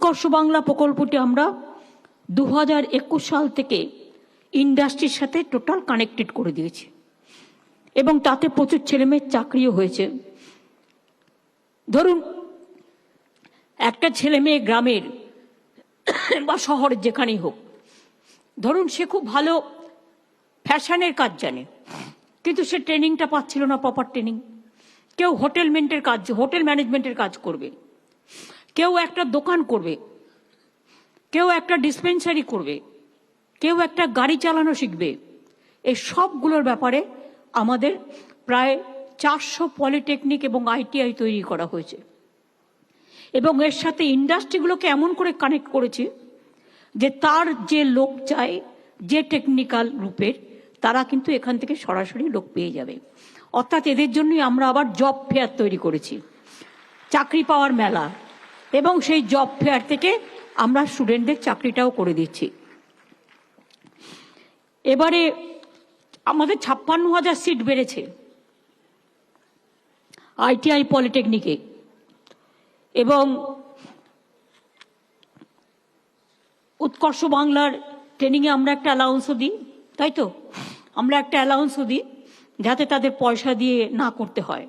উৎকর্ষ বাংলা প্রকল্পটি আমরা 2021 সাল থেকে ইন্ডাস্ট্রির সাথে টোটাল কানেক্টেড করে দিয়েছি এবং তাতে প্রচুর ছেলেমেয়ের চাকরিও হয়েছে। ধরুন একটা ছেলে মেয়ে গ্রামের বা শহরের যেখানেই হোক, ধরুন সে খুব ভালো ফ্যাশনের কাজ জানে, কিন্তু সে ট্রেনিংটা পাচ্ছিল না, প্রপার ট্রেনিং। কেউ হোটেল ম্যানেজমেন্টের কাজ করবে, কেউ একটা দোকান করবে, কেউ একটা ডিসপেন্সারি করবে, কেউ একটা গাড়ি চালানো শিখবে। এই সবগুলোর ব্যাপারে আমাদের প্রায় 400 পলিটেকনিক এবং ITI তৈরি করা হয়েছে এবং এর সাথে ইন্ডাস্ট্রিগুলোকে এমন করে কানেক্ট করেছে যে তার যে লোক চায়, যে টেকনিক্যাল গ্রুপের, তারা কিন্তু এখান থেকে সরাসরি লোক পেয়ে যাবে। অর্থাৎ এদের জন্যই আমরা আবার জব ফেয়ার তৈরি করেছি, চাকরি পাওয়ার মেলা, এবং সেই জব ফেয়ার থেকে আমরা স্টুডেন্টদের চাকরিটাও করে দিচ্ছি। এবারে আমাদের 56,000 সিট বেড়েছে ITI পলিটেকনিকে, এবং উৎকর্ষ বাংলার ট্রেনিংয়ে আমরা একটা অ্যালাউন্সও দিই, তাই তো? আমরা একটা অ্যালাউন্সও দিই যাতে তাদের পয়সা দিয়ে না করতে হয়।